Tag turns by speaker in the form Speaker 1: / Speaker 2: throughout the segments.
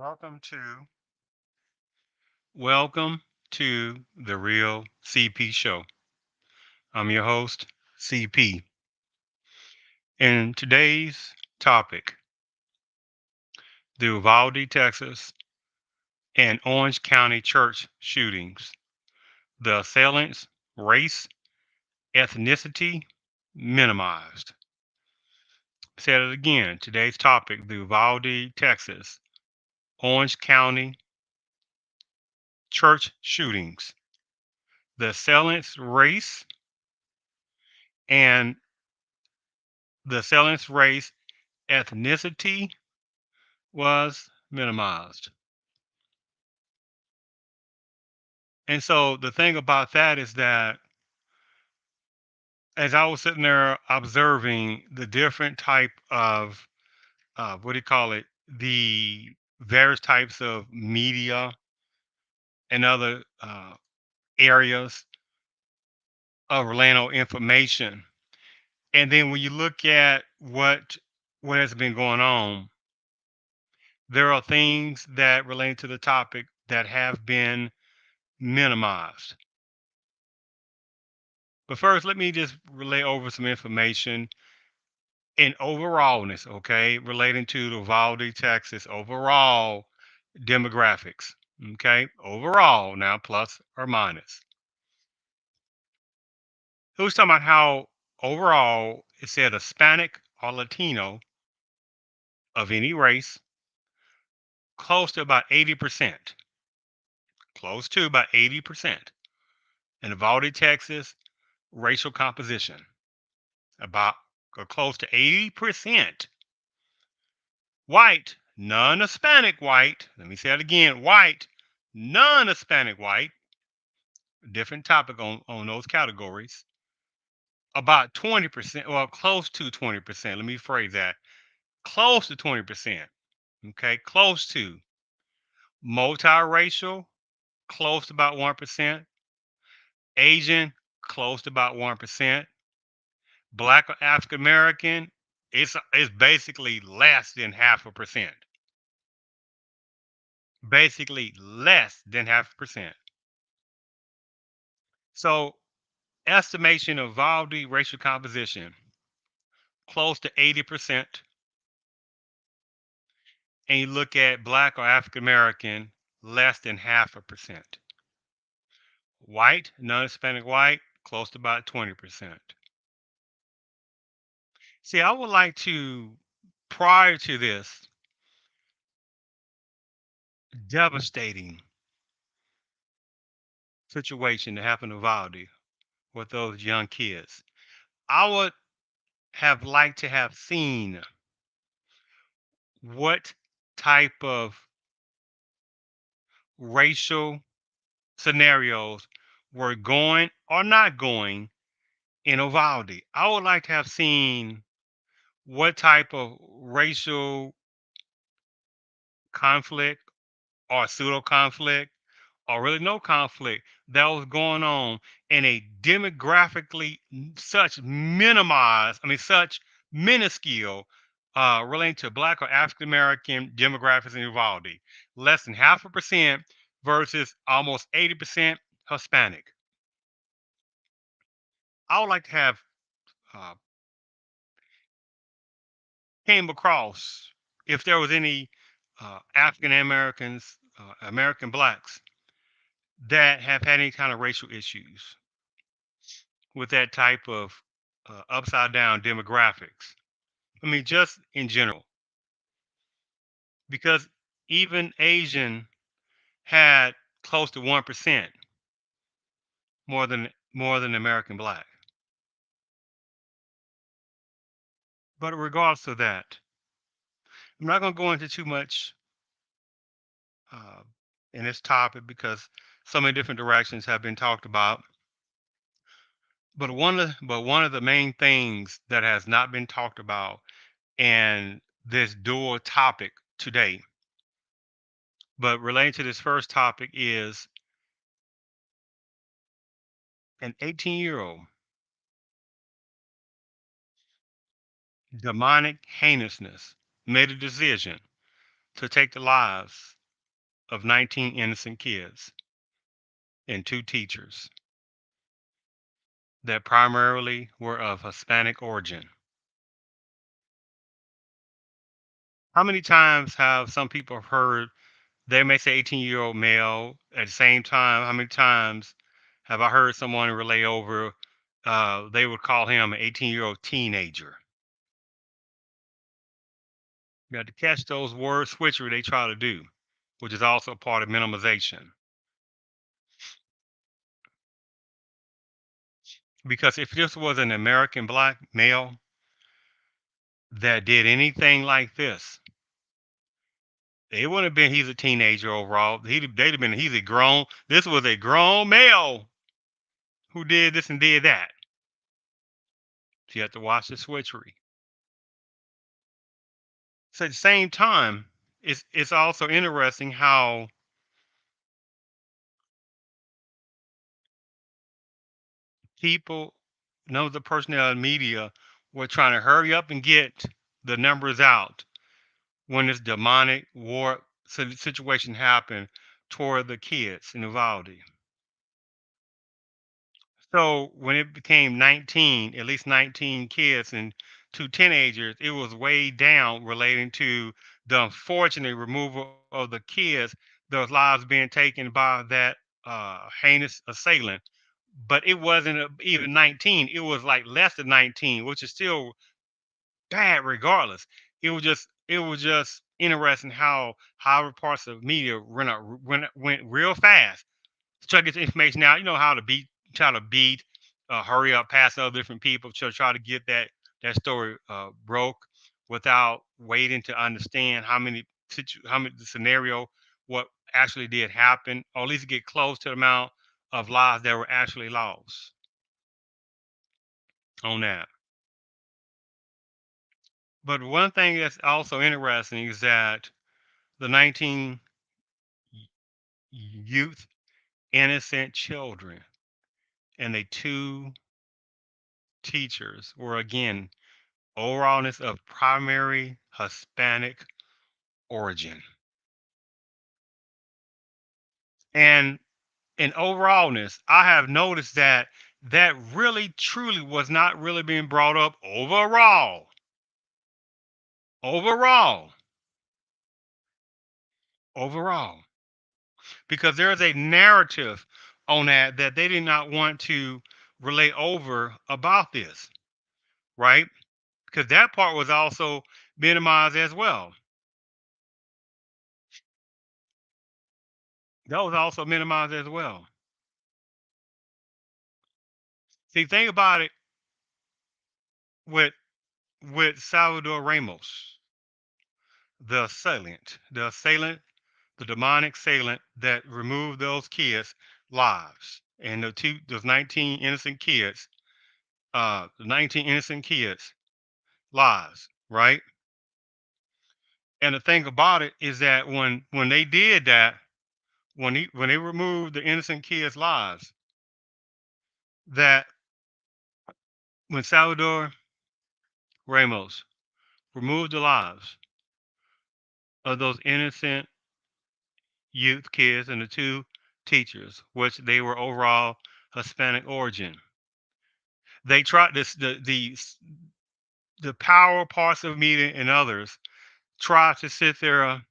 Speaker 1: Welcome to Welcome to the Real CP Show. I'm your host, CP. In today's topic, the Uvalde, Texas, and Orange County church shootings, the assailants' race, ethnicity minimized. Said it again. Today's topic, the Uvalde, Texas, Orange County church shootings, the assailants' race, and the assailants' race ethnicity was minimized. And so the thing about that is that as I was sitting there observing the different type of what do you call it, the various types of media and other areas of Orlando information, and then when you look at what has been going on, there are things that relate to the topic that have been minimized. But first, let me just relay over some information in overallness, okay, relating to the Uvalde, Texas, overall demographics, okay, overall now plus or minus. He was talking about how overall it said Hispanic or Latino of any race, close to about 80%, close to about 80% in Uvalde, Texas, racial composition, about close to 80%. White, non-Hispanic white, let me say it again, white, non-Hispanic white, different topic on those categories, about 20%, well, close to 20%. Let me phrase that. Close to 20%. Okay, close to. Multiracial, close to about 1%. Asian, close to about 1%. Black or African American, it's basically less than half a percent. Basically less than half a percent. So estimation of Valdi racial composition, close to 80%. And you look at black or African American, less than half a percent. White, non-Hispanic white, close to about 20%. See, I would like to, prior to this devastating situation that happened to Valdi with those young kids, I would have liked to have seen what type of racial scenarios were going or not going in Uvalde. I would like to have seen what type of racial conflict or pseudo conflict or really no conflict that was going on in a demographically such minimized, I mean, such minuscule relating to black or African American demographics in Uvalde. Less than half a percent versus almost 80% Hispanic. I would like to have uh, came across if there was any African Americans, American blacks that have had any kind of racial issues with that type of upside down demographics. I mean, just in general, because even Asian had close to 1% more than American black. But regardless of that, I'm not going to go into too much uh, in this topic because so many different directions have been talked about. But one of the main things that has not been talked about in this dual topic today, but related to this first topic, is an 18-year-old demonic heinousness made a decision to take the lives of 19 innocent kids and two teachers that primarily were of Hispanic origin. How many times have some people heard they may say 18-year-old male at the same time? How many times have I heard someone relay over they would call him an 18-year-old teenager? You got to catch those word switchery they try to do, which is also part of minimization. Because if this was an American black male that did anything like this, it wouldn't have been he's a teenager overall. They'd have been he's a grown. This was a grown male who did this and did that. So you have to watch the switchery. So at the same time, it's also interesting how people know the personnel in media were trying to hurry up and get the numbers out when this demonic war situation happened toward the kids in Uvalde. So when it became 19, at least 19 kids and two teenagers, it was way down relating to the unfortunate removal of the kids, those lives being taken by that heinous assailant. But it wasn't even 19; it was like less than 19, which is still bad regardless. It was just interesting how Howard parts of media went real fast to try to get the information out. You know how to try to beat, hurry up, pass other different people to try to get that story broke without waiting to understand how many the scenario, what actually did happen, or at least get close to the amount of lives that were actually lost on that. But one thing that's also interesting is that the 19 youth, innocent children, and the two teachers were again overallness of primary Hispanic origin. And in overallness, I have noticed that that really truly was not really being brought up overall. Overall. Overall. Because there's a narrative on that they did not want to relay over about this, right? Because that part was also minimized as well. That was also minimized as well. See, think about it with Salvador Ramos, the demonic assailant that removed those kids' lives, and those 19 innocent kids, the 19 innocent kids' lives, right? And the thing about it is that when they did that, when they removed the innocent kids' lives, that when Salvador Ramos removed the lives of those innocent youth kids and the two teachers, which they were overall Hispanic origin. They tried this the power parts of media and others tried to sit there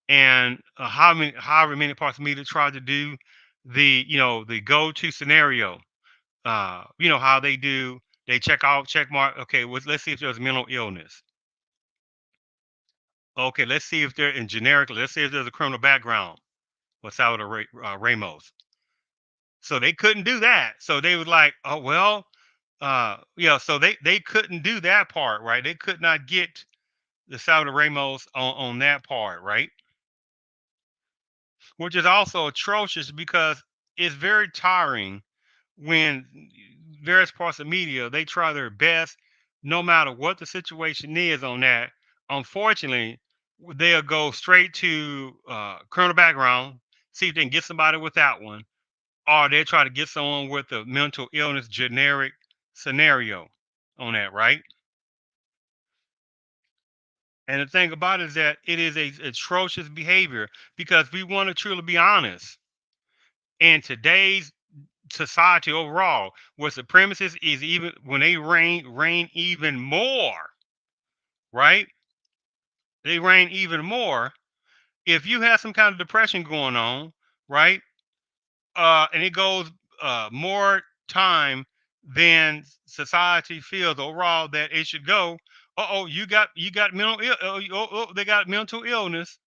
Speaker 1: and however many parts of media tried to do the go-to scenario. You know how they do, they check mark, okay, let's see if there's mental illness. Okay, let's see if they're in generically, let's see if there's a criminal background with Salvador Ramos. So they couldn't do that. So they was like, oh well, yeah. So they couldn't do that part, right? They could not get the Salvador Ramos on that part, right? Which is also atrocious because it's very tiring when various parts of media they try their best, no matter what the situation is on that. Unfortunately, they'll go straight to criminal background, see if they can get somebody with that one, or they try to get someone with a mental illness generic scenario on that, right? And the thing about it is that it is a atrocious behavior because we want to truly be honest. In today's society overall, where supremacists is even when they reign even more, right? They reign even more. If you have some kind of depression going on, right? And it goes more time than society feels overall that it should go. Oh, you got mental they got mental illness.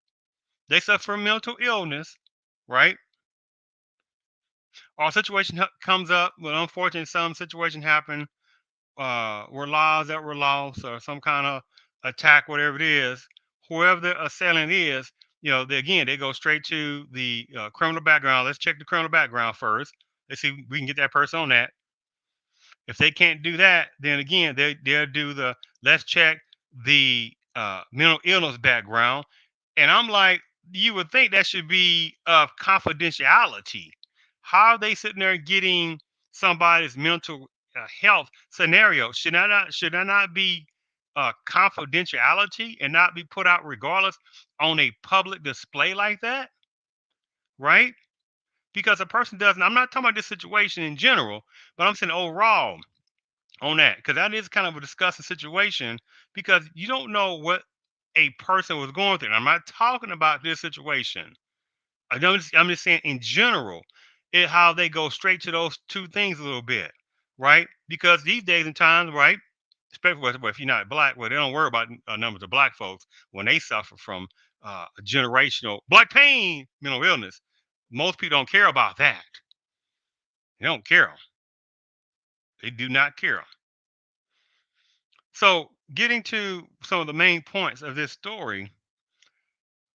Speaker 1: They suffer from mental illness, right? Or a situation comes up, well, unfortunately, some situation happen were laws that were lost or some kind of attack, whatever it is. Whoever the assailant is, again, they go straight to the criminal background. Let's check the criminal background first. Let's see if we can get that person on that. If they can't do that, then again, they'll do the let's check the mental illness background. And I'm like, you would think that should be of confidentiality. How are they sitting there getting somebody's mental health scenario? Should that not be confidentiality and not be put out regardless on a public display like that, right? Because a person doesn't. I'm not talking about this situation in general, but I'm saying overall on that because that is kind of a disgusting situation because you don't know what a person was going through. And I'm not talking about this situation. I'm just saying in general, how they go straight to those two things a little bit, right? Because these days and times, right? Especially if you're not black, well, they don't worry about numbers of black folks when they suffer from a generational black pain, mental illness. Most people don't care about that. They don't care. They do not care. So, getting to some of the main points of this story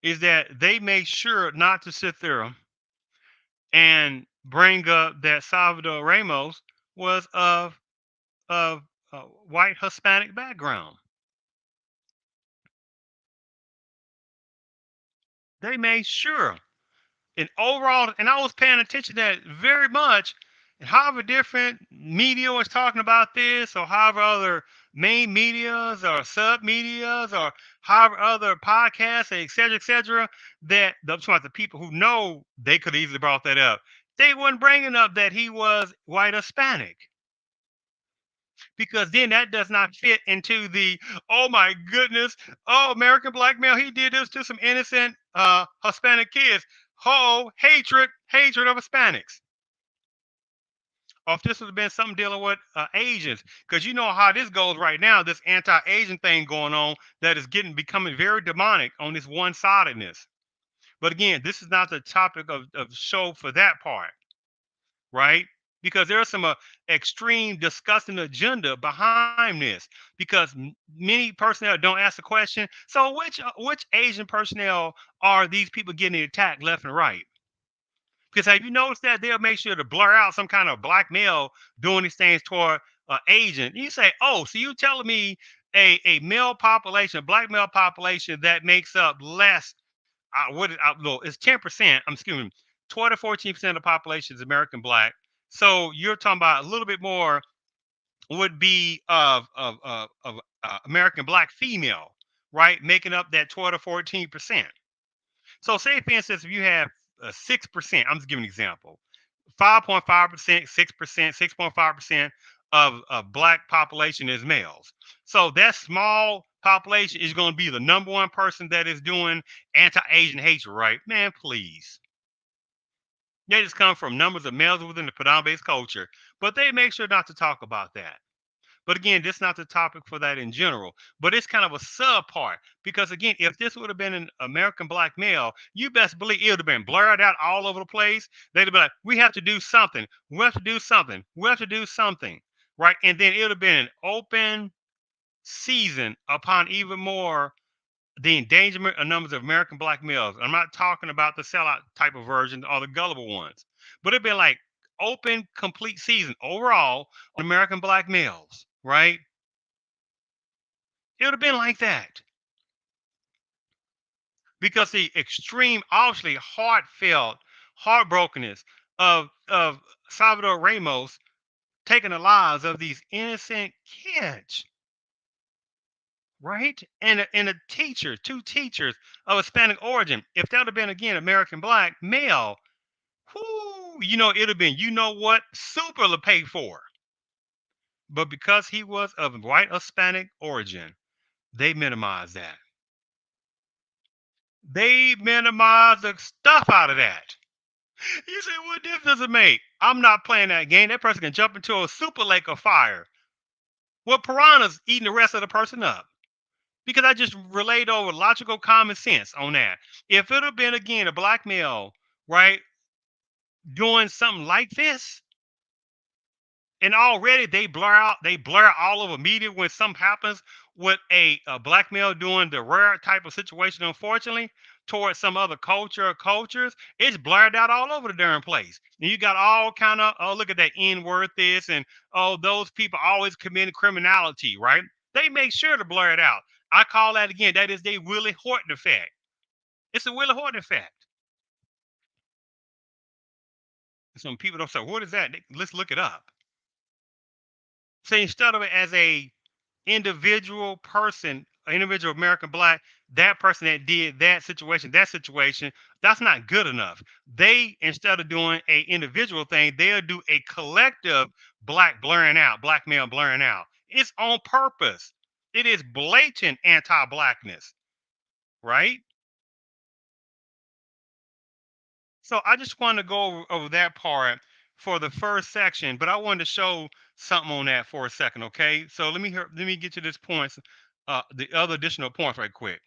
Speaker 1: is that they made sure not to sit there and bring up that Salvador Ramos was of white Hispanic background. They made sure, and overall, and I was paying attention to that very much. And however different media was talking about this, or however other main medias or sub medias, or however other podcasts, et cetera, that I'm talking about the people who know they could easily brought that up. They weren't bringing up that he was white Hispanic because then that does not fit into the oh my goodness, oh American black male, he did this to some innocent Hispanic kids. Oh, hatred of Hispanics. Or if this would have been something dealing with Asians, because you know how this goes right now, this anti-Asian thing going on that is becoming very demonic on this one-sidedness. But again, this is not the topic of show for that part, right? Because there's some extreme disgusting agenda behind this. Because many personnel don't ask the question. So which Asian personnel are these people getting attacked left and right? Because have you noticed that they'll make sure to blur out some kind of black male doing these things toward Asian? You say, oh, so you telling me a male population, a black male population that makes up less no, it's 10%. I'm excuse me, 12 to 14% of the population is American black. So you're talking about a little bit more would be of American black female, right? Making up that 12 to 14%. So say for instance, if you have 6%, I'm just giving an example, 5.5%, 6%, 6.5% of black population is males. So that small population is going to be the number one person that is doing anti-Asian hatred, right? Man, please. They just come from numbers of males within the predominant culture, but they make sure not to talk about that. But again, this is not the topic for that in general. But it's kind of a sub part because again, if this would have been an American black male, you best believe it would have been blurred out all over the place. They'd have been like, "We have to do something. We have to do something. We have to do something." Right? And then it would have been an open season upon even more the endangerment of numbers of American black males. I'm not talking about the sellout type of version or the gullible ones, but it'd been like open, complete season overall on American black males, right? It would have been like that because the extreme, obviously heartfelt heartbrokenness of Salvador Ramos taking the lives of these innocent kids, right? And a teacher, two teachers of Hispanic origin. If that would have been again American black male, whoo, it'd have been, what, super to pay for. But because he was of white Hispanic origin, they minimized that. They minimized the stuff out of that. You say, what difference does it make? I'm not playing that game. That person can jump into a super lake of fire with piranhas eating the rest of the person up. Because I just relayed over logical common sense on that. If it had been again a black male, right, doing something like this, and already they blur all over media when something happens with a black male doing the rare type of situation, unfortunately, towards some other culture or cultures, it's blurred out all over the darn place. And you got all kind of, oh, look at that N-word this, and oh, those people always committing criminality, right? They make sure to blur it out. I call that again, that is the Willie Horton effect. It's a Willie Horton effect. Some people don't say, what is that? Let's look it up. So instead of it as a individual person, an individual American black, that person that did that situation, that's not good enough. They, instead of doing a individual thing, they'll do a collective black blurring out, black male blurring out. It's on purpose. It is blatant anti-blackness, right? So I just want to go over that part for the first section, but I wanted to show something on that for a second, okay? So let me get to this point, the other additional points right quick.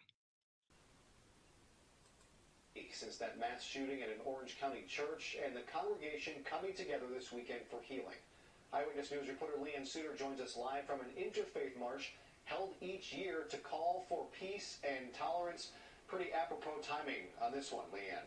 Speaker 2: Since that mass shooting at an Orange County church and the congregation coming together this weekend for healing. Eyewitness News reporter Leanne Suter joins us live from an interfaith march held each year to call for peace and tolerance. Pretty apropos timing on this one, Leanne.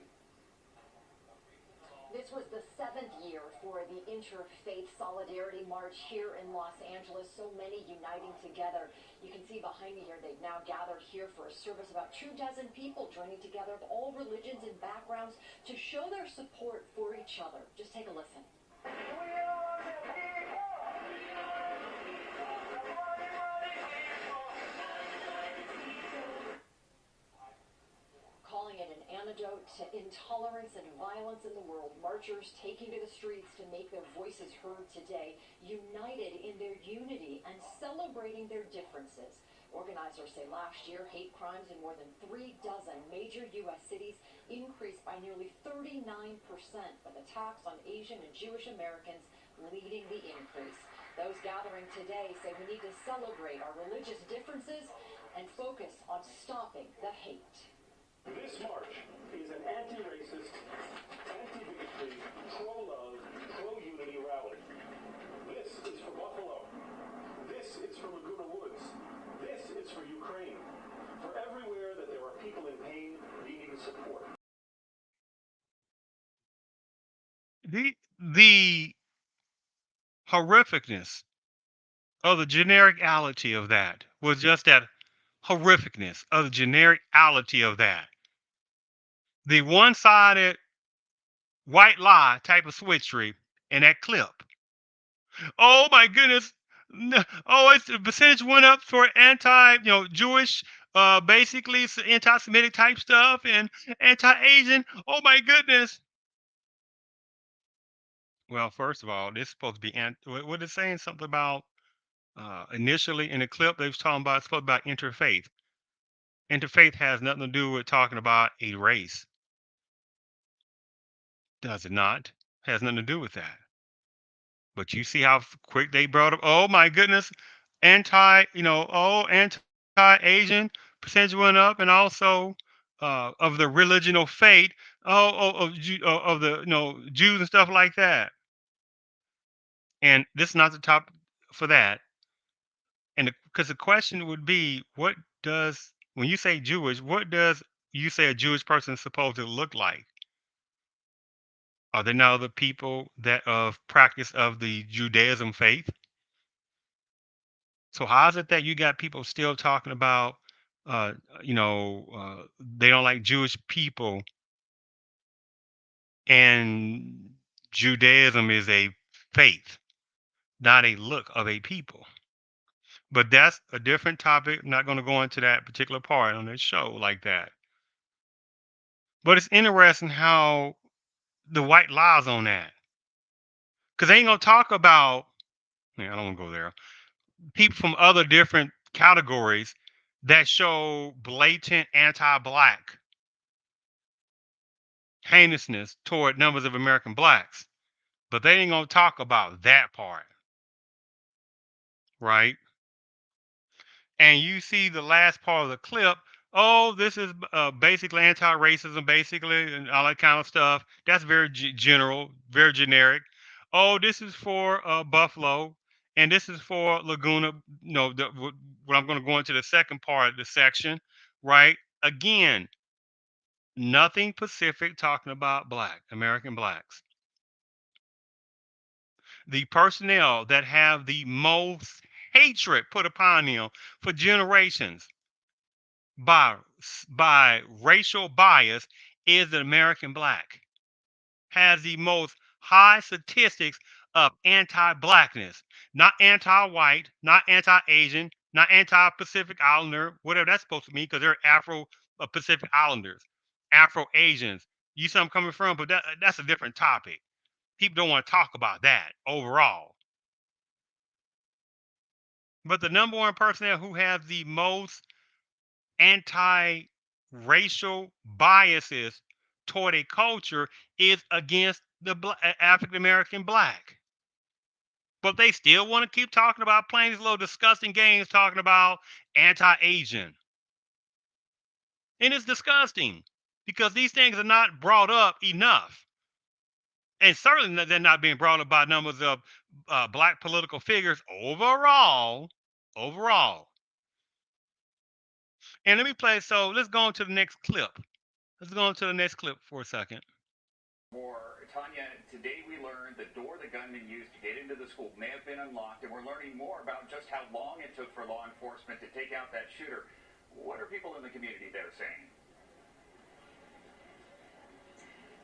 Speaker 3: This was the 7th year for the Interfaith Solidarity March here in Los Angeles. So many uniting together. You can see behind me here, they've now gathered here for a service. About 24 people joining together of all religions and backgrounds to show their support for each other. Just take a listen. Calling it an antidote to intolerance and violence in the world, marchers taking to the streets to make their voices heard today, united in their unity and celebrating their differences. Organizers say last year, hate crimes in more than 36 major U.S. cities increased by nearly 39%, with attacks on Asian and Jewish Americans leading the increase. Those gathering today say we need to celebrate our religious differences and focus on stopping the hate.
Speaker 4: This march is an anti-racist, anti-bigotry, pro-love, pro-unity rally. This is for Buffalo. This is for Laguna Woods. This is for Ukraine. For everywhere that there are people in pain needing support.
Speaker 1: The horrificness of the genericality of that was just that horrificness of the genericality of that. The one-sided white lie type of switchery in that clip. Oh my goodness. Oh, it's the percentage went up for Jewish, basically anti-Semitic type stuff and anti-Asian. Oh my goodness. Well, first of all, this is supposed to be what it's saying something about initially in the clip they was talking about, it's supposed to be about interfaith. Interfaith has nothing to do with talking about a race. Does it not? Has nothing to do with that. But you see how quick they brought up, oh my goodness, anti-Asian percentage went up, and also of the religion of faith, of the Jews and stuff like that. And this is not the top for that. And because the question would be, what does when you say Jewish, what does you say a Jewish person is supposed to look like? Are there now the people that of practice of the Judaism faith? So how is it that you got people still talking about, they don't like Jewish people, and Judaism is a faith, not a look of a people? But that's a different topic. I'm not going to go into that particular part on this show like that. But it's interesting how the white lies on that. Because they ain't going to talk about, yeah, I don't want to go there, people from other different categories that show blatant anti black heinousness toward numbers of American blacks. But they ain't going to talk about that part, right? And you see the last part of the clip. Oh, this is basically anti-racism, basically, and all that kind of stuff. That's very general, very generic. Oh, this is for Buffalo, and this is for Laguna. No, what I'm going to go into the second part of the section, right? Again, nothing specific talking about black American blacks. The personnel that have the most hatred put upon them for generations by racial bias is the American black. Has the most high statistics of anti-blackness, not anti-white, not anti-Asian, not anti-Pacific Islander, whatever that's supposed to mean, because they're Afro Pacific Islanders, Afro Asians. You see where I'm coming from, but that's a different topic. People don't want to talk about that overall. But the number one person who has the most anti-racial biases toward a culture is against the African American black. But they still want to keep talking about playing these little disgusting games, talking about anti-Asian. And it's disgusting because these things are not brought up enough. And certainly they're not being brought up by numbers of black political figures overall. Overall. And let me play. So let's go on to the next clip. Let's go on to the next clip for a second.
Speaker 2: More. Tanya, today we learned the door the gunman used to get into the school may have been unlocked, and we're learning more about just how long it took for law enforcement to take out that shooter. What are people in the community there saying?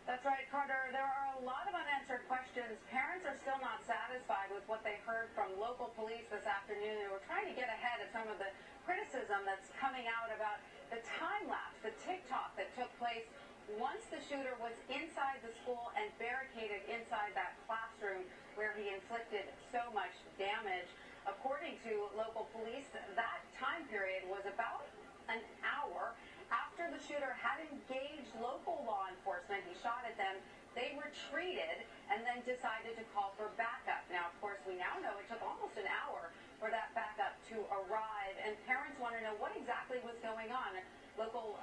Speaker 5: That's right, Carter. There are a lot of unanswered questions. Parents are still not satisfied with what they heard from local police this afternoon. They were trying to get ahead of some of the criticism that's coming out about the time lapse, the TikTok that took place once the shooter was inside the school and barricaded inside that classroom where he inflicted so much damage. According to local police, that time period was about an hour after the shooter had engaged local law enforcement. He shot at them. They retreated and then decided to call for backup. Now, of course, we now know it took almost an hour for that backup to arrive, and parents want to know what exactly was going on. Local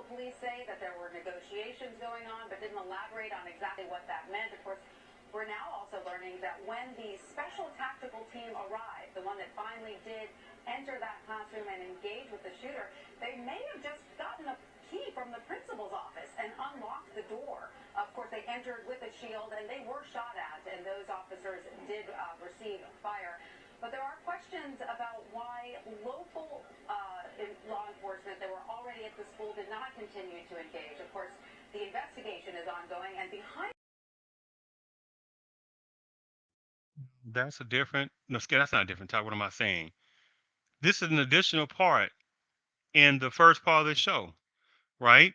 Speaker 5: police say that there were negotiations going on, but didn't elaborate on exactly what that meant. Of course, we're now also learning that when the special tactical team arrived, the one that finally did enter that classroom and engage with the shooter, they may have just gotten a key from the principal's office and unlocked the door. Of course, they entered with a shield and they were shot at, and those officers did receive fire. But there are questions about why local law enforcement that were already at the school did not continue to engage. Of course, the investigation is ongoing, and behind
Speaker 1: That's a different, no, that's not a different type. What am I saying? This is an additional part in the first part of the show, right?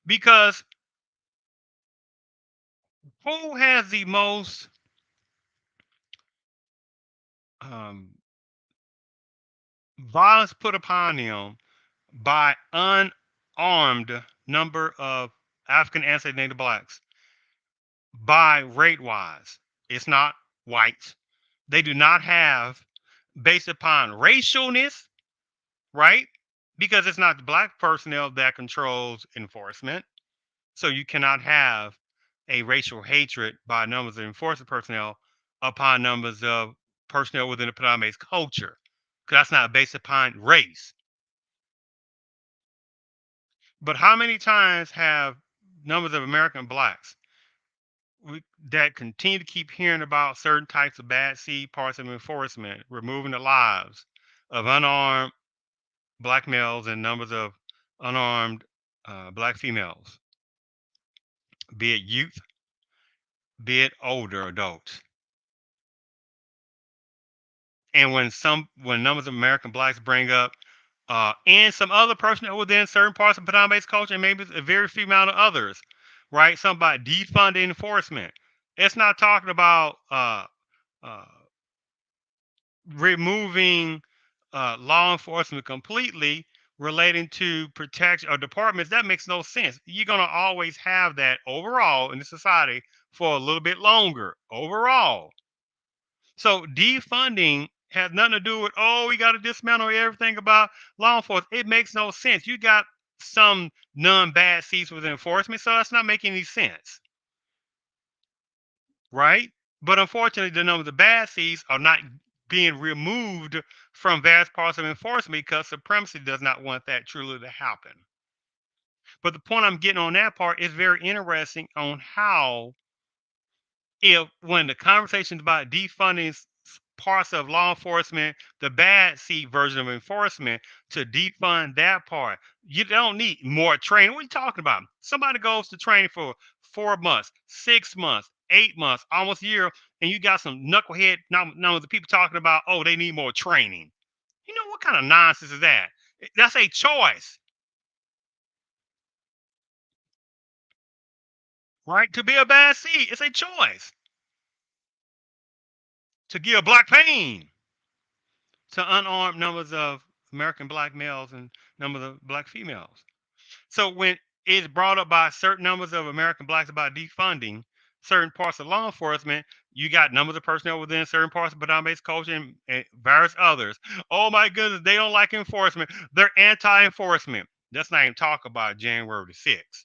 Speaker 1: Because who has the most um, violence put upon them by unarmed number of African ancestry native blacks by rate wise? It's not whites. They do not have, based upon racialness, right? Because it's not the black personnel that controls enforcement. So you cannot have a racial hatred by numbers of enforcement personnel upon numbers of personnel within the predominant culture. Because that's not based upon race. But how many times have numbers of American blacks that continue to keep hearing about certain types of bad seed parts of enforcement, removing the lives of unarmed black males and numbers of unarmed black females, be it youth, be it older adults? And when numbers of American blacks bring up and some other personnel within certain parts of Padang-based culture, and maybe a very few amount of others, right? Something about defunding enforcement. It's not talking about uh, removing law enforcement completely relating to protection or departments. That makes no sense. You're going to always have that overall in the society for a little bit longer overall. So defunding has nothing to do with, oh, we got to dismantle everything about law enforcement. It makes no sense. You got some non-bad seats with enforcement, so that's not making any sense, right? But unfortunately, the number of bad seats are not being removed from vast parts of enforcement because supremacy does not want that truly to happen. But the point I'm getting on that part is very interesting on how if when the conversations about defunding parts of law enforcement, the bad seat version of enforcement, to defund that part, you don't need more training. What are you talking about? Somebody goes to training for 4 months, 6 months, 8 months, almost a year, and you got some knucklehead numbers of people talking about, oh, they need more training. You know what kind of nonsense is that? That's a choice, right? To be a bad seat, it's a choice. To give black pain to unarmed numbers of American black males and numbers of black females. So when it's brought up by certain numbers of American blacks about defunding certain parts of law enforcement, you got numbers of personnel within certain parts of Badam-based culture and various others. Oh my goodness, they don't like enforcement. They're anti-enforcement. Let's not even talk about January the 6th,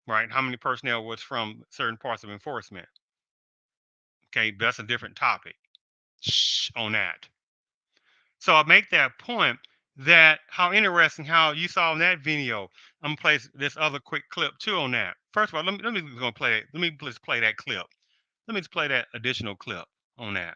Speaker 1: right? How many personnel was from certain parts of enforcement? Okay, that's a different topic. Shh on that. So I make that point that how interesting how you saw in that video. I'm gonna play this other quick clip too on that. First of all, let me gonna play it. Let me just play that clip. Let me just play that additional clip on that.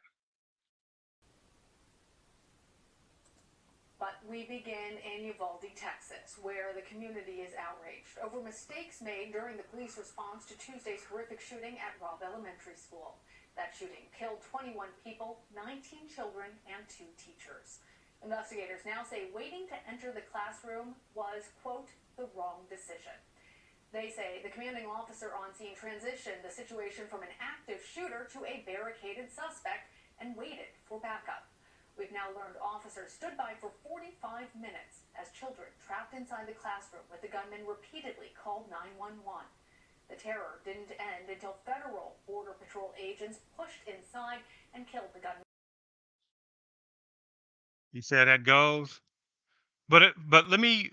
Speaker 5: But we begin in Uvalde, Texas, where the community is outraged over mistakes made during the police response to Tuesday's horrific shooting at Robb Elementary School. That shooting killed 21 people, 19 children, and 2 teachers. Investigators now say waiting to enter the classroom was, quote, the wrong decision. They say the commanding officer on scene transitioned the situation from an active shooter to a barricaded suspect and waited for backup. We've now learned officers stood by for 45 minutes as children trapped inside the classroom with the gunman repeatedly called 911. The terror didn't end until federal Border Patrol agents pushed inside and killed the gunman.
Speaker 1: You see how that goes? But let me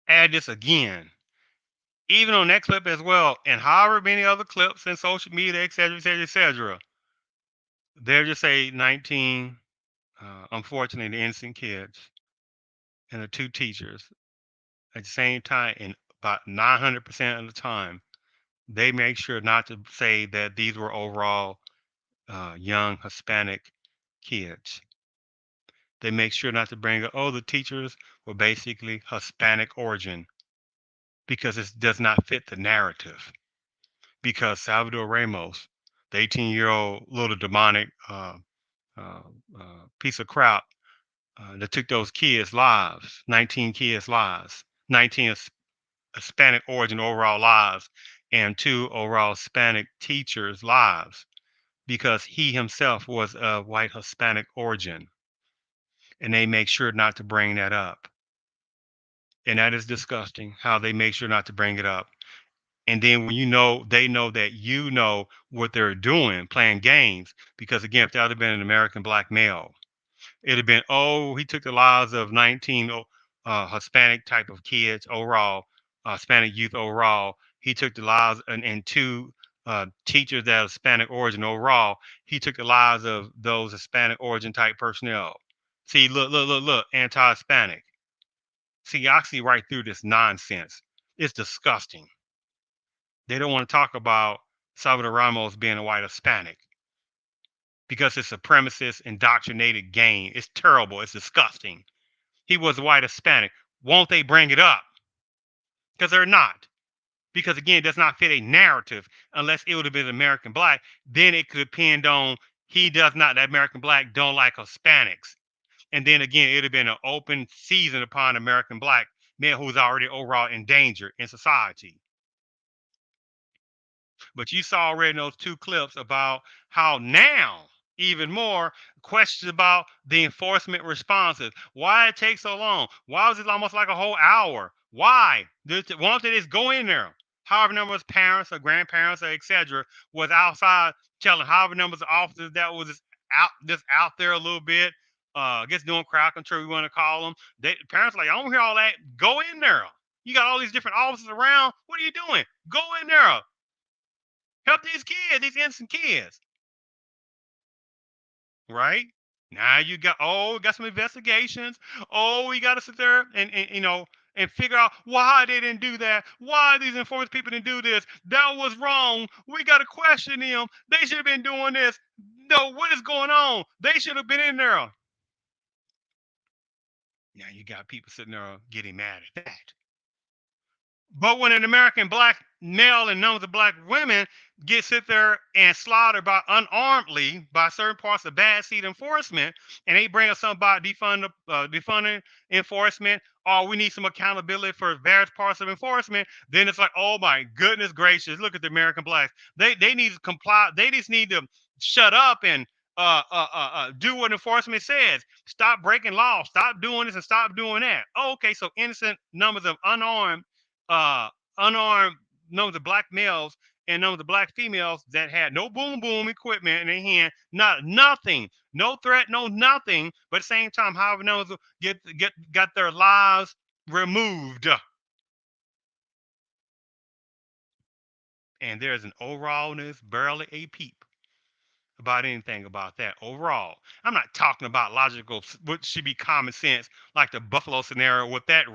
Speaker 1: add this again. Even on that clip as well, and however many other clips and social media, etc., etc., etc., there just say 19, unfortunately, the innocent kids and the 2 teachers at the same time, and about 900% of the time, they make sure not to say that these were overall young Hispanic kids. They make sure not to bring up, oh, the teachers were basically Hispanic origin because it does not fit the narrative. Because Salvador Ramos, the 18-year-old little demonic uh, piece of crap that took those kids' lives, 19 kids' lives, 19 Hispanic origin overall lives, and 2 overall Hispanic teachers' lives because he himself was of white Hispanic origin. And they make sure not to bring that up. And that is disgusting how they make sure not to bring it up. And then when you know, they know that you know what they're doing, playing games. Because again, if that had been an American black male, it'd have been, oh, he took the lives of 19 Hispanic type of kids overall, Hispanic youth overall. He took the lives and 2 teachers that are Hispanic origin overall. He took the lives of those Hispanic origin type personnel. See, look, anti-Hispanic. See, I see right through this nonsense. It's disgusting. They don't want to talk about Salvador Ramos being a white Hispanic because it's supremacist, indoctrinated game. It's terrible. It's disgusting. He was a white Hispanic. Won't they bring it up? Because they're not. Because again, it does not fit a narrative unless it would have been American black. Then it could depend on he does not, that American black don't like Hispanics. And then again, it'd have been an open season upon American black male who's already overall endangered in society. But you saw already in those two clips about how now, even more questions about the enforcement responses. Why it takes so long? Why was it almost like a whole hour? Why? Why don't they just go in there? However numbers of parents or grandparents or etc. was outside telling however numbers of officers that was just out there a little bit, I guess doing crowd control, we want to call them. They parents like, I don't hear all that. Go in there. You got all these different officers around. What are you doing? Go in there. Help these kids, these innocent kids, right? Now you got got some investigations. Oh, we got to sit there and and figure out why they didn't do that. Why these informed people didn't do this? That was wrong. We got to question them. They should have been doing this. No, what is going on? They should have been in there. Now you got people sitting there getting mad at that. But when an American black male and numbers of black women sit there and slaughtered by unarmedly by certain parts of bad seed enforcement, and they bring us something about defunding enforcement, or we need some accountability for various parts of enforcement, then it's like, oh my goodness gracious, look at the American blacks. They need to comply. They just need to shut up and do what enforcement says. Stop breaking laws. Stop doing this and stop doing that. Oh, okay, so innocent numbers of uh, unarmed numbers of black males and numbers of black females that had no boom boom equipment in their hand, nothing, no threat, no nothing. But at the same time, however, numbers got their lives removed. And there's an overallness, barely a peep about anything about that overall. I'm not talking about logical, what should be common sense, like the Buffalo scenario with that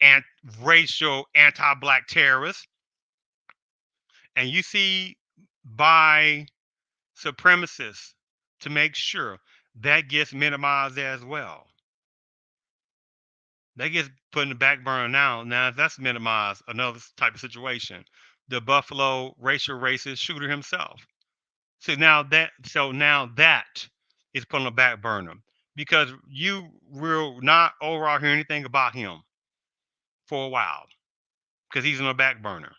Speaker 1: and racial anti-black terrorists. And you see by supremacists to make sure that gets minimized as well. That gets put in the back burner now. Now that's minimized, another type of situation. The Buffalo racial racist shooter himself. So now that is put on the back burner because you will not overall hear anything about him for a while because he's on the back burner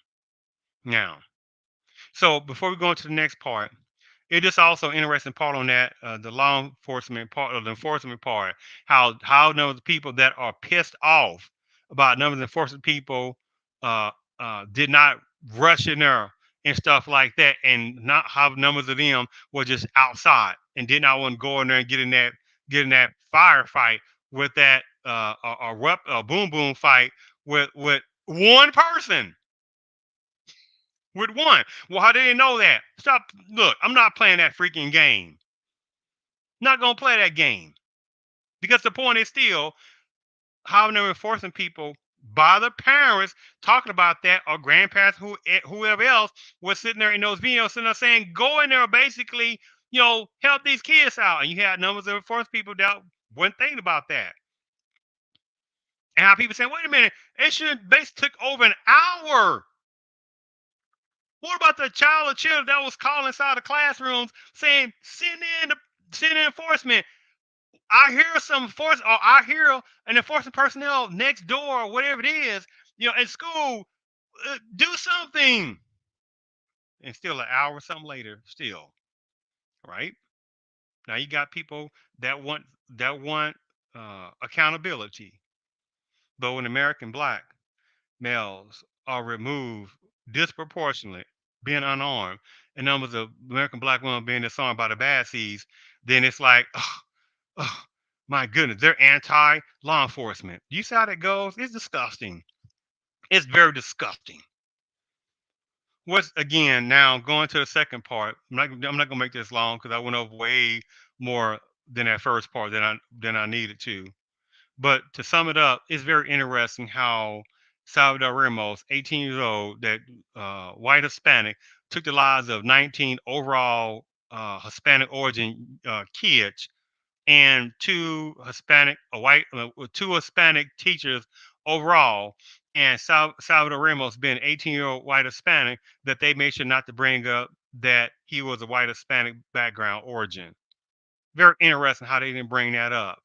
Speaker 1: now. So before we go into the next part, it is also interesting part on that the law enforcement part of the enforcement part, how those people that are pissed off about numbers of enforcement people uh, did not rush in there and stuff like that, and not how numbers of them were just outside and did not want to go in there and get in that firefight with that a boom boom fight with one person with one. Well, how did they know that? Stop. Look, I'm not playing that freaking game. Not gonna play that game because the point is still how they're enforcing people by the parents talking about that or grandparents whoever else was sitting there in those videos sitting there saying go in there basically help these kids out, and you had numbers of enforced people that weren't thinking about that, and how people saying wait a minute, it should basically took over an hour. What about the child or children that was calling inside the classrooms saying, send in enforcement? I hear some force, or I hear an enforcement personnel next door, or whatever it is, at school, do something. And still an hour or something later, still, right? Now you got people that want accountability. But when American black males are removed disproportionately, being unarmed, and numbers of American black women being disarmed by the bad seeds, then it's like, oh, my goodness, they're anti law enforcement. You see how that goes? It's disgusting. It's very disgusting. What's again now going to the second part? I'm not gonna make this long because I went over way more than that first part than I needed to. But to sum it up, it's very interesting how Salvador Ramos, 18 years old, that white Hispanic, took the lives of 19 overall Hispanic origin kids and two Hispanic teachers overall. And Salvador Ramos, being 18-year-old white Hispanic, that they made sure not to bring up that he was a white Hispanic background origin. Very interesting how they didn't bring that up.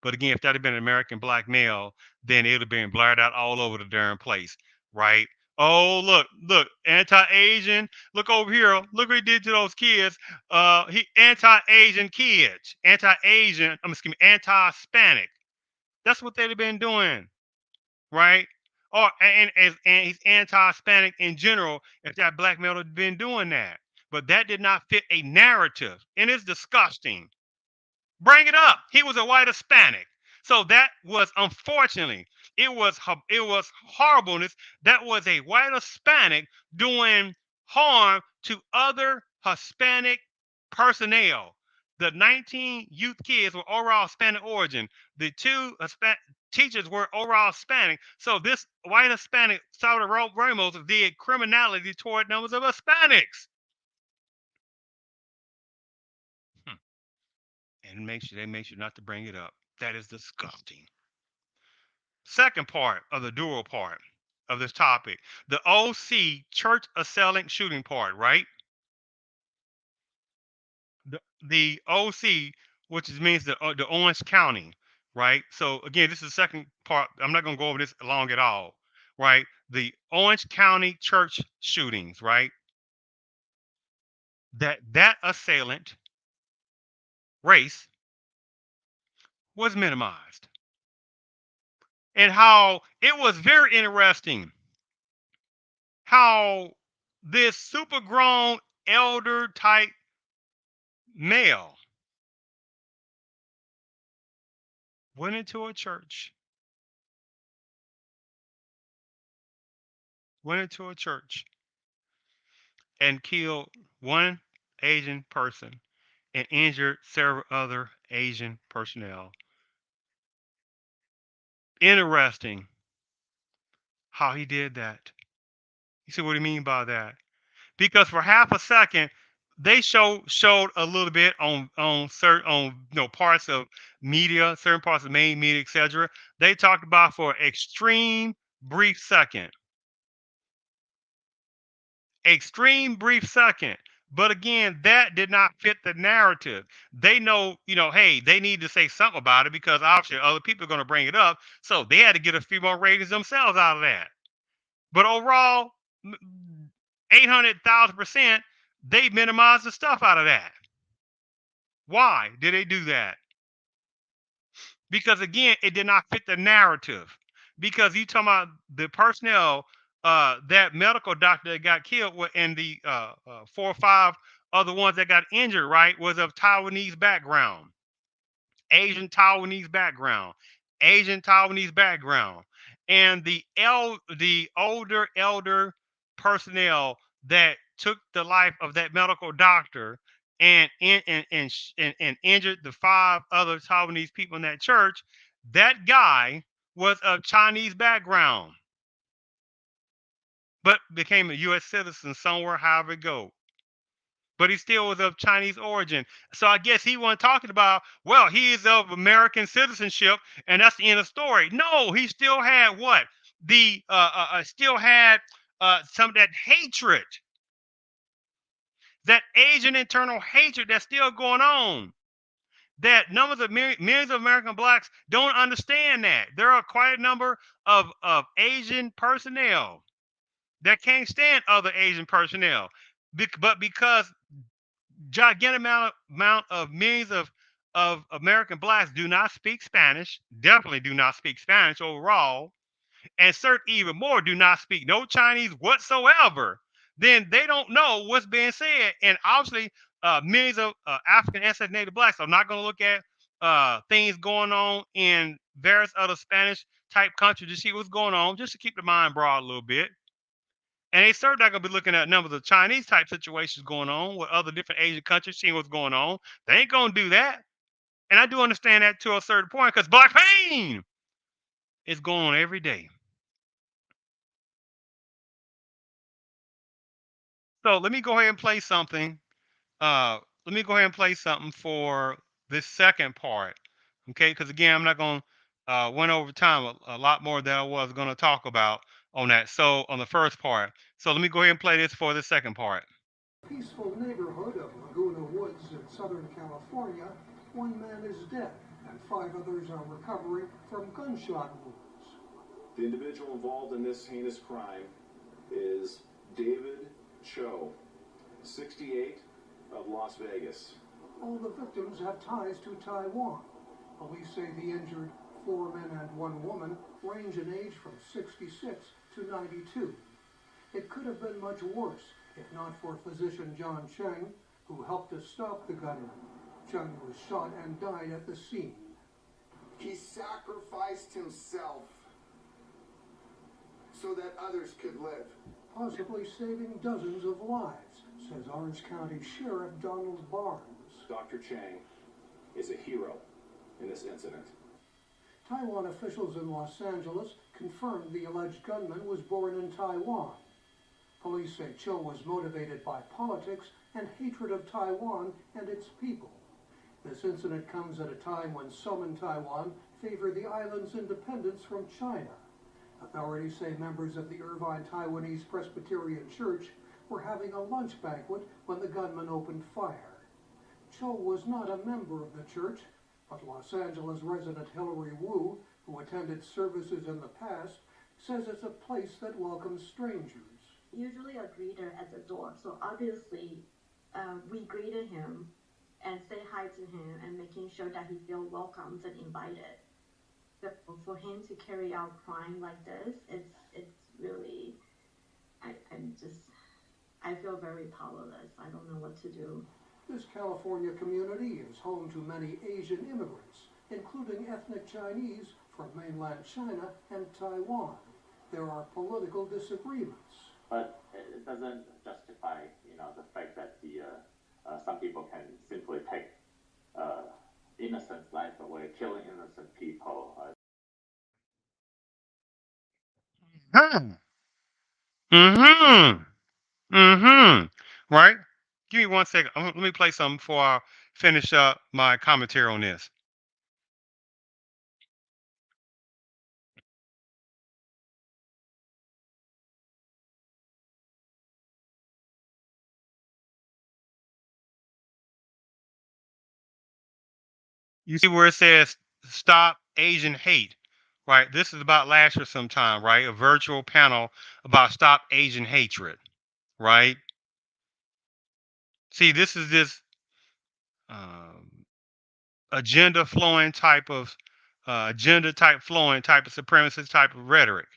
Speaker 1: But again, if that had been an American black male, then it would have been blared out all over the darn place, right? Oh, look, anti-Asian. Look over here. Look what he did to those kids. He anti-Asian kids, anti-Asian. Excuse me, anti-Hispanic. That's what they'd have been doing, right? Or and he's anti-Hispanic in general. If that black male had been doing that, but that did not fit a narrative, and it's disgusting. Bring it up. He was a white Hispanic. So that was unfortunately, it was horribleness. That was a white Hispanic doing harm to other Hispanic personnel. The 19 youth kids were overall Hispanic origin. The two teachers were overall Hispanic. So this white Hispanic, Salvador Ramos, did criminality toward numbers of Hispanics. Hmm. And they make sure not to bring it up. That is disgusting. Second part of the dual part of this topic, the OC church assailant shooting part, right? The OC, which means the Orange County, right? So again, this is the second part. I'm not going to go over this long at all, right? The Orange County church shootings, right? That assailant race was minimized, and how it was very interesting how this super grown elder type male went into a church, went into a church and killed one Asian person and injured several other Asian personnel. Interesting how he did that. You see what I mean by that? Because for half a second, they showed a little bit on certain on parts of media, certain parts of main media, etc. They talked about for extreme brief second, extreme brief second. But again, that did not fit the narrative. They know, hey, they need to say something about it because obviously other people are going to bring it up. So they had to get a few more ratings themselves out of that. But overall, 800,000%, they minimized the stuff out of that. Why did they do that? Because again, it did not fit the narrative. Because you talking about the personnel, that medical doctor that got killed, and the 4 or 5 other ones that got injured, right, was of Taiwanese background, Asian Taiwanese background, Asian Taiwanese background, and the older elder personnel that took the life of that medical doctor and injured the 5 other Taiwanese people in that church. That guy was of Chinese background, but became a U.S. citizen somewhere, however it go. But he still was of Chinese origin. So I guess he wasn't talking about, well, he is of American citizenship, and that's the end of the story. No, he still had what? The still had some of that hatred, that Asian internal hatred that's still going on. That numbers of millions of American blacks don't understand that. There are quite a number of Asian personnel that can't stand other Asian personnel. But because gigantic amount of millions of American blacks do not speak Spanish, definitely do not speak Spanish overall, and certain even more do not speak no Chinese whatsoever, then they don't know what's being said. And obviously, millions of African ancestry native blacks are not going to look at things going on in various other Spanish type countries to see what's going on, just to keep the mind broad a little bit. And they certainly not going to be looking at numbers of Chinese type situations going on with other different Asian countries, seeing what's going on. They ain't going to do that. And I do understand that to a certain point because black pain is going on every day. So let me go ahead and play something. Let me go ahead and play something for this second part. Okay, because again, I'm not going to went over time a lot more than I was going to talk about on that. So on the first part. So let me go ahead and play this for the second part.
Speaker 6: Peaceful neighborhood of Laguna Woods in Southern California, one man is dead and 5 others are recovering from gunshot wounds.
Speaker 7: The individual involved in this heinous crime is David Cho, 68, of Las Vegas.
Speaker 6: All the victims have ties to Taiwan. Police say the injured 4 men and 1 woman range in age from 66 to 92. It could have been much worse if not for physician John Cheng, who helped to stop the gunman. Cheng was shot and died at the scene.
Speaker 8: He sacrificed himself so that others could live,
Speaker 6: Possibly saving dozens of lives, says Orange County Sheriff Donald Barnes.
Speaker 7: Dr. Chang is a hero in this incident.
Speaker 6: Taiwan officials in Los Angeles confirmed the alleged gunman was born in Taiwan. Police say Cho was motivated by politics and hatred of Taiwan and its people. This incident comes at a time when some in Taiwan favor the island's independence from China. Authorities say members of the Irvine Taiwanese Presbyterian Church were having a lunch banquet when the gunman opened fire. Cho was not a member of the church, but Los Angeles resident Hillary Wu, who attended services in the past, says it's a place that welcomes strangers.
Speaker 9: Usually a greeter at the door, so obviously we greeted him and say hi to him and making sure that he feels welcomed and invited. But for him to carry out crime like this, it's really, I feel very powerless. I don't know what to do.
Speaker 6: This California community is home to many Asian immigrants, including ethnic Chinese from mainland China and Taiwan. There are political disagreements.
Speaker 10: But it doesn't justify, the fact that some people can simply take innocent life away, killing innocent people.
Speaker 1: Right? Give me 1 second. Let me play something before I finish up my commentary on this. You see where it says stop Asian hate, right? This is about last year sometime, right? A virtual panel about stop Asian hatred, right? See, this is this um, agenda type flowing type of supremacist type of rhetoric.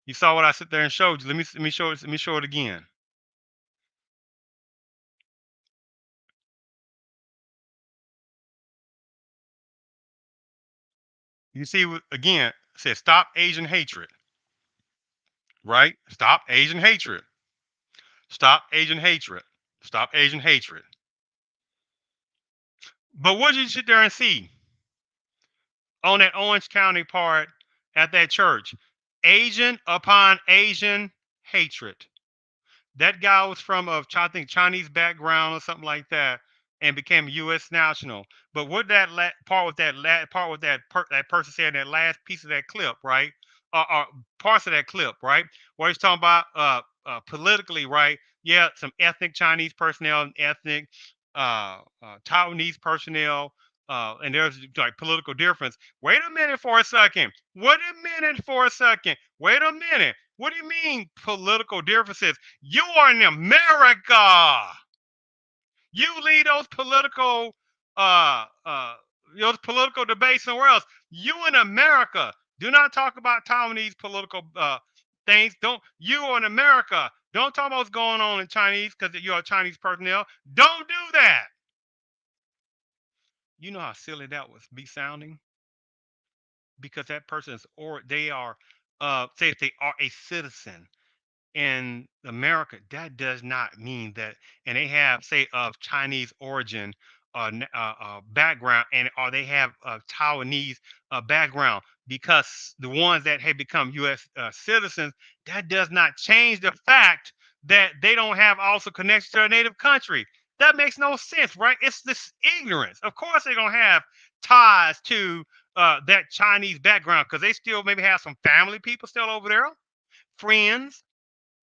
Speaker 1: You saw what I sit there and showed you. Let me show it again. You see again, it says stop Asian hatred, right? Stop Asian hatred. Stop Asian hatred. Stop Asian hatred. But what did you sit there and see on that Orange County part at that church? Asian upon Asian hatred. That guy was from I think Chinese background or something like that, and became a U.S. national. But what that that person said in that last piece of that clip, right? Parts of that clip, right? Where he's talking about politically, right? Yeah, some ethnic Chinese personnel and ethnic Taiwanese personnel. And there's like political difference. Wait a minute for a second. Wait a minute for a second. Wait a minute. What do you mean political differences? You are in America. You lead uh those political debates somewhere else. You in America. Do not talk about Taiwanese political things. You are in America. Don't talk about what's going on in Chinese because you're a Chinese personnel. Don't do that. You know how silly that would be sounding? Because that person is, or they are say if they are a citizen in America, that does not mean that, and they have, say, of Chinese origin background, and or they have Taiwanese background, because the ones that have become U.S. Citizens, that does not change the fact that they don't have also connection to a native country. That makes no sense, right? It's this ignorance. Of course, they're gonna have ties to that Chinese background because they still maybe have some family people still over there, friends.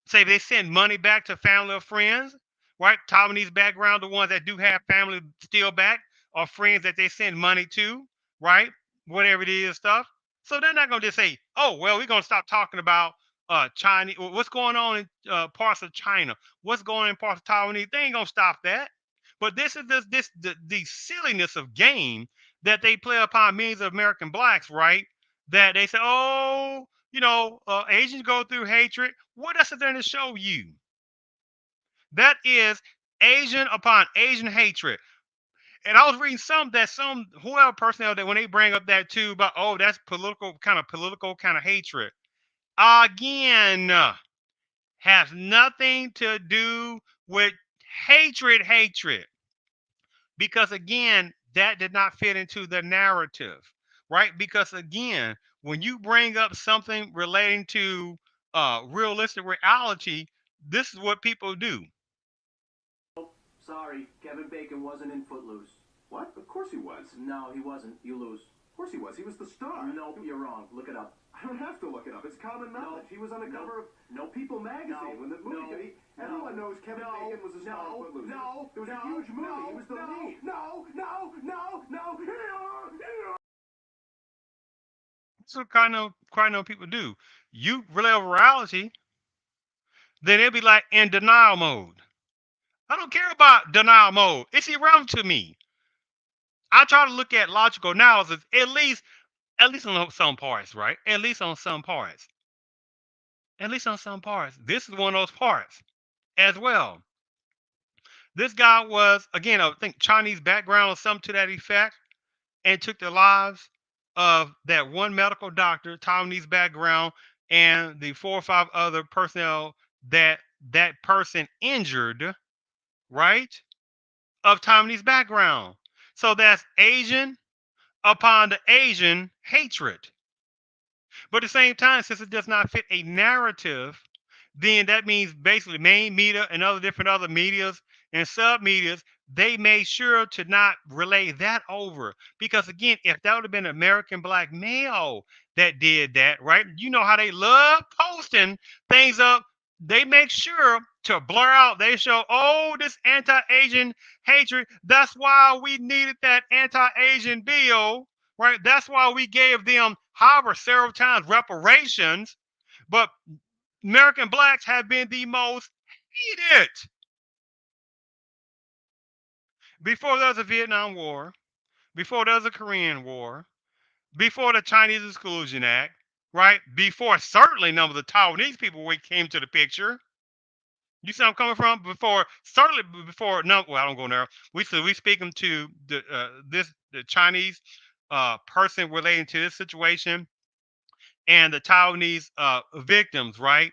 Speaker 1: Say they send money back to family or friends. right? Taiwanese background, the ones that do have family still back or friends that they send money to, right? Whatever it is, stuff. So they're not going to just say, oh, well, we're going to stop talking about Chinese, what's going on in parts of China, what's going on in parts of Taiwanese. They ain't going to stop that. But this is the silliness of game that they play upon millions of American blacks, right? That they say, oh, Asians go through hatred. What else is there to show you? That is Asian upon Asian hatred. And I was reading some whoever personnel that when they bring up that too about, oh, that's political kind of hatred. Again, has nothing to do with hatred. Because again, that did not fit into the narrative, right? Because again, when you bring up something relating to realistic reality, this is what people do.
Speaker 11: Sorry, Kevin Bacon wasn't in Footloose.
Speaker 7: What? Of course he was.
Speaker 11: No, he wasn't. You lose.
Speaker 7: Of course he was. He was the star.
Speaker 11: Nope, you're wrong. Look it up.
Speaker 7: I don't have to look it up. It's common knowledge. He was on the cover of People magazine when the movie. Everyone knows Kevin Bacon was the star of Footloose. It was a huge movie. He was the lead.
Speaker 1: That's what kind of people do. You relay over reality, then they'll be like in denial mode. I don't care about denial mode. It's irrelevant to me. I try to look at logical analysis, at least on some parts, right? At least on some parts. This is one of those parts as well. This guy was, again, I think Chinese background or something to that effect, and took the lives of that one medical doctor, Taiwanese background, and the 4 or 5 other personnel that person injured, right, of Taiwanese background. So that's Asian upon the Asian hatred. But at the same time, since it does not fit a narrative, then that means basically main media and other medias and sub medias, they made sure to not relay that over. Because again, if that would have been an American black male that did that, right? You know how they love posting things up. They make sure to blur out. They show, oh, this anti-Asian hatred. That's why we needed that anti-Asian bill, right? That's why we gave them, however, several times reparations. But American blacks have been the most hated. Before there was a Vietnam War, before there was a Korean War, before the Chinese Exclusion Act, right? Before certainly none of the Taiwanese people came to the picture. You see where I'm coming from? Before no, well, I don't go there. We speaking to the Chinese person relating to this situation and the Taiwanese victims, right?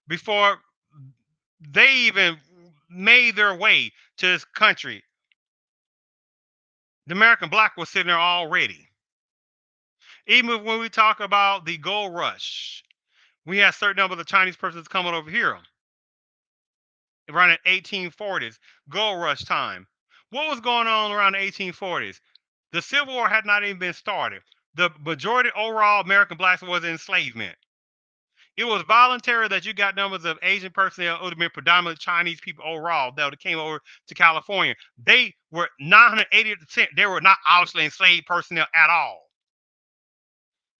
Speaker 1: Before they even made their way to this country, the American black was sitting there already. Even when we talk about the gold rush, we had a certain number of the Chinese persons coming over here around the 1840s, gold rush time. What was going on around the 1840s? The Civil War had not even been started. The majority overall American blacks was enslavement. It was voluntary that you got numbers of Asian personnel, would have been predominantly Chinese people overall that came over to California. They were 980%. They were not obviously enslaved personnel at all.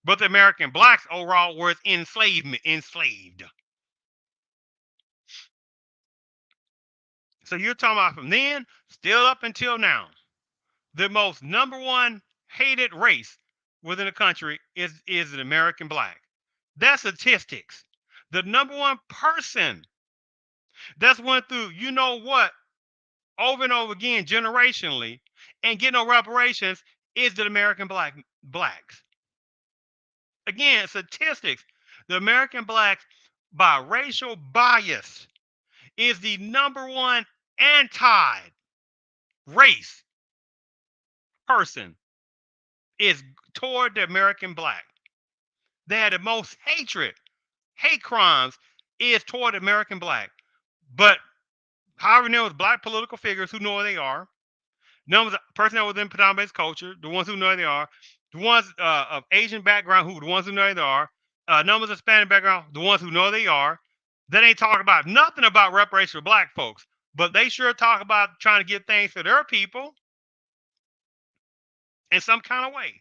Speaker 1: But the American blacks overall were enslaved. So you're talking about from then, still up until now, the most number one hated race within the country is the American black. That's statistics. The number one person that's went through, you know what, over and over again, generationally, and get no reparations is the American blacks. Again, statistics. The American blacks, by racial bias, is the number one anti-race person is toward the American black. They had the most hate crimes is toward the American black. But however, there was black political figures who know where they are. Numbers of personnel within predominant culture, the ones who know where they are. The ones of Asian background, who the ones who know where they are. Numbers of Hispanic background, the ones who know where they are. They ain't talking about nothing about reparations for black folks. but they sure talk about trying to get things for their people in some kind of way.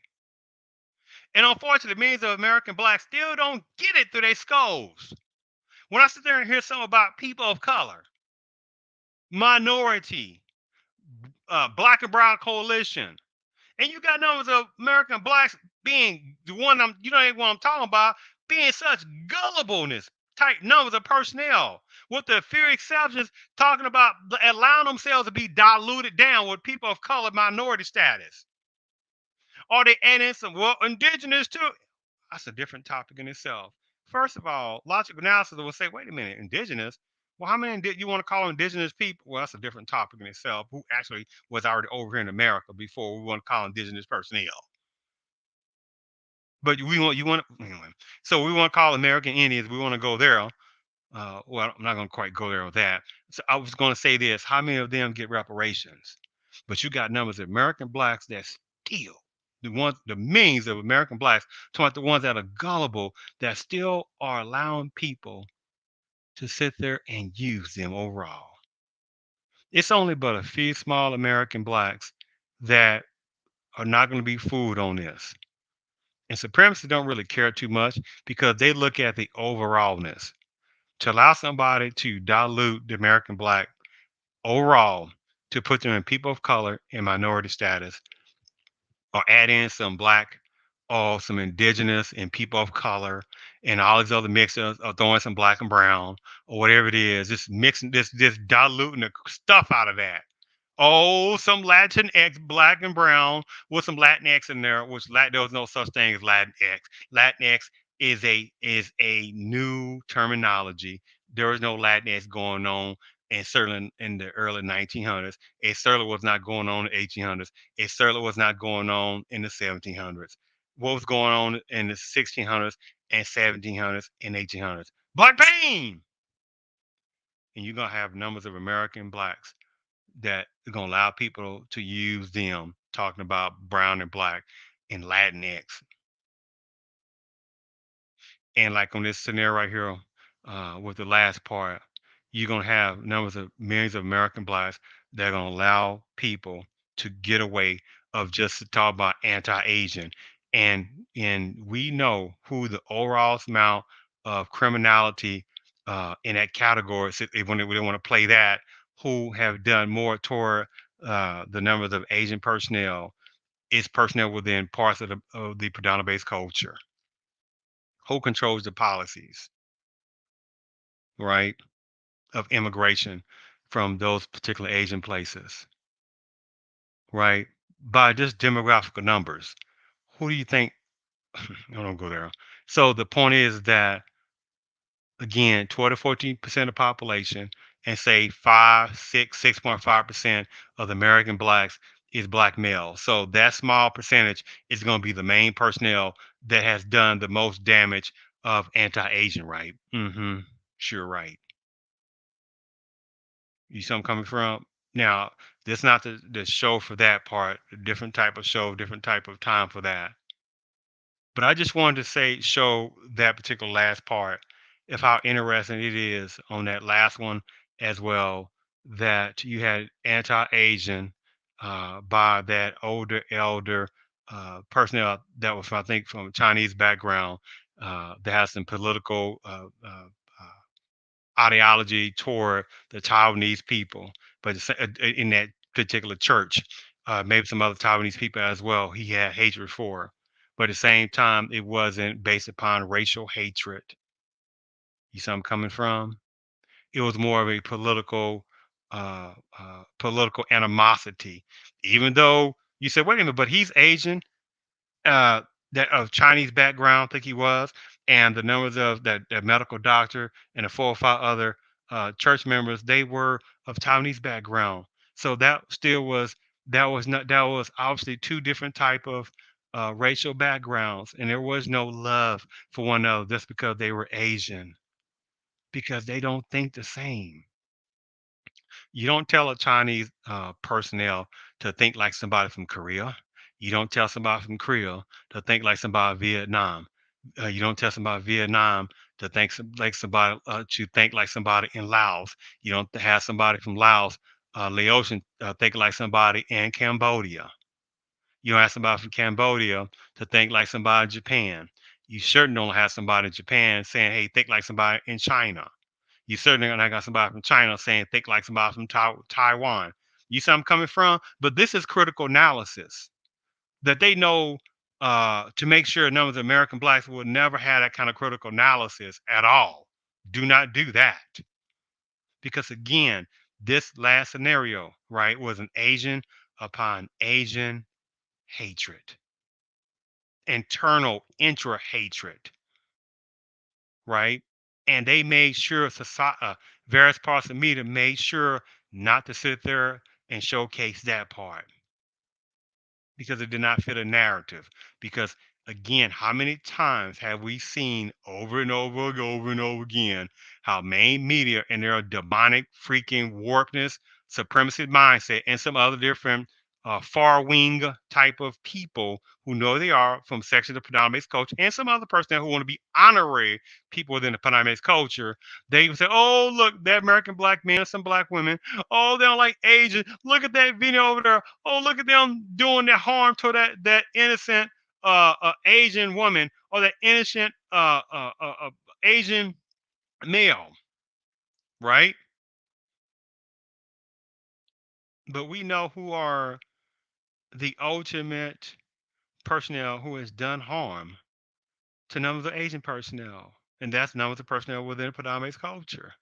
Speaker 1: And unfortunately, millions of American blacks still don't get it through their skulls. When I sit there and hear something about people of color, minority, black and brown coalition, and you got numbers of American blacks being the one what I'm talking about, being such gullibleness type numbers of personnel, with the few exceptions talking about allowing themselves to be diluted down with people of color minority status. Or they add in some, well, indigenous too. That's a different topic in itself. First of all, logical analysis will say, wait a minute, indigenous? Well, how many did you want to call indigenous people? Well, that's a different topic in itself. Who actually was already over here in America before we want to call indigenous personnel? But you want anyway. So we want to call American Indians. We want to go there. Well, I'm not going to quite go there with that. So I was going to say this: how many of them get reparations? But you got numbers of American blacks that still the millions of American blacks, talking about the ones that are gullible, that still are allowing people to sit there and use them overall. It's only but a few small American blacks that are not going to be fooled on this. And supremacists don't really care too much because they look at the overallness. To allow somebody to dilute the American black overall, to put them in people of color and minority status, or add in some black or some indigenous and people of color and all these other mixes, or throwing some black and brown or whatever it is, just mixing this, just diluting the stuff out of that. Oh, some Latinx, black and brown, with some Latinx in there, which there was no such thing as Latinx. Latinx is a new terminology. There is no Latinx going on, and certainly in the early 1900s. It certainly was not going on in the 1800s. It certainly was not going on in the 1700s. What was going on in the 1600s and 1700s and 1800s? Black pain! And you're going to have numbers of American blacks that are going to allow people to use them, talking about brown and black and Latinx. And like on this scenario right here, with the last part, you're going to have numbers of millions of American blacks that are going to allow people to get away of just to talk about anti-Asian. And we know who the overall amount of criminality in that category, so when they want to play that, who have done more toward the numbers of Asian personnel, is personnel within parts of the predominant based culture. Who controls the policies, right, of immigration from those particular Asian places, right? By just demographic numbers, who do you think? I don't go there. So the point is that again, 12 to 14% of the population, and say 6.5% of the American blacks is black male. So that small percentage is going to be the main personnel that has done the most damage of anti-Asian, right? Mm-hmm. Sure, right. You see where I'm coming from? Now, this not the show for that part, a different type of show, different type of time for that. But I just wanted to show that particular last part of how interesting it is on that last one as well, that you had anti-Asian by that older elder personnel that was, I think, from a Chinese background that has some political ideology toward the Taiwanese people, but in that particular church, maybe some other Taiwanese people as well, he had hatred for. But at the same time, it wasn't based upon racial hatred. You see where I'm coming from? It was more of a political animosity. Even though you said, wait a minute, but he's Asian, uh, that of Chinese background, I think he was, and the numbers of that medical doctor and the 4 or 5 other church members, they were of Taiwanese background. So that was obviously two different type of racial backgrounds, and there was no love for one another just because they were Asian, because they don't think the same. You don't tell a Chinese personnel to think like somebody from Korea. You don't tell somebody from Korea to think like somebody Vietnam. You don't tell somebody Vietnam to think like somebody to think like somebody in Laos. You don't have somebody from Laos, Laotian, think like somebody in Cambodia. You don't have somebody from Cambodia to think like somebody in Japan. You certainly don't have somebody in Japan saying, "Hey, think like somebody in China." You certainly not got somebody from China saying, "Think like somebody from Taiwan." You see where I'm coming from? But this is critical analysis that they know to make sure none of the American blacks would never have that kind of critical analysis at all. Do not do that. Because again, this last scenario, right, was an Asian upon Asian hatred, internal intra hatred, right? And they made sure society, various parts of media made sure not to sit there and showcase that part because it did not fit a narrative. Because again, how many times have we seen over and over and over and over again how main media and their demonic freaking warpness, supremacist mindset, and some other different far wing type of people who know they are from sections of predominant culture and some other person who want to be honorary people within the predominant culture, they say, "Oh, look, that American black men, some black women, oh, they don't like Asian. Look at that video over there. Oh, look at them doing that harm to that innocent Asian woman or that innocent Asian male, right?" But we know who are the ultimate personnel who has done harm to none of the Asian personnel, and that's none of the personnel within the predominant culture.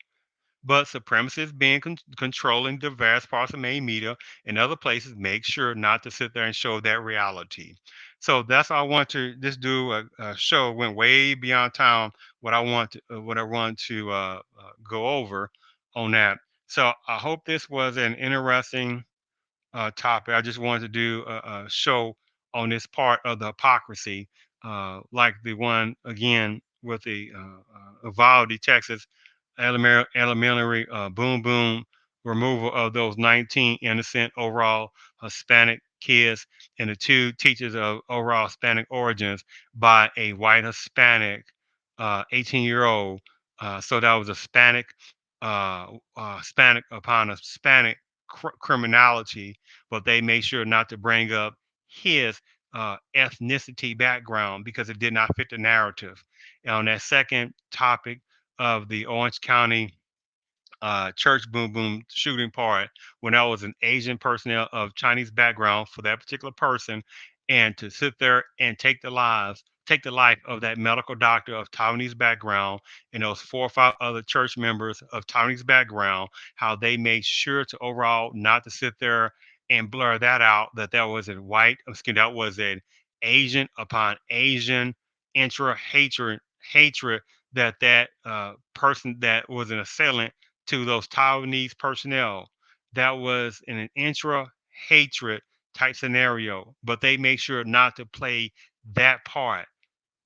Speaker 1: But supremacists being controlling the vast parts of main media and other places make sure not to sit there and show that reality. So that's all I want to just do. A show went way beyond time what I want to go over on that. So I hope this was an interesting topic. I just wanted to do a show on this part of the hypocrisy, like the one again with the Uvalde, Texas elementary boom boom removal of those 19 innocent overall Hispanic kids and the two teachers of overall Hispanic origins by a white Hispanic 18-year-old. So that was a Hispanic upon a Hispanic criminality, but they made sure not to bring up his ethnicity background because it did not fit the narrative. And on that second topic of the Orange County church boom boom shooting part, when I was an Asian personnel of Chinese background for that particular person, and to sit there and take the life of that medical doctor of Taiwanese background and those 4 or 5 other church members of Taiwanese background, how they made sure to overall not to sit there and blur that out that that was a white, excuse that was an Asian upon Asian intra hatred that person that was an assailant to those Taiwanese personnel. That was in an intra hatred type scenario, but they made sure not to play that part,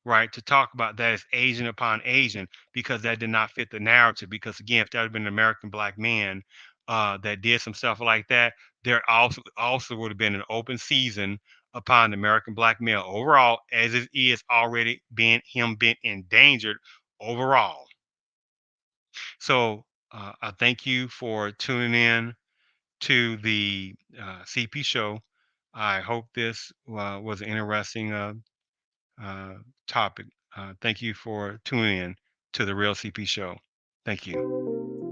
Speaker 1: right? To talk about that as Asian upon Asian, because that did not fit the narrative. Because again, if that had been an American black man that did some stuff like that, there also would have been an open season upon the American black male overall, as it is already been endangered overall. So I thank you for tuning in to the CP show. I hope this was an interesting uh, topic. Thank you for tuning in to the Real CP show. Thank you.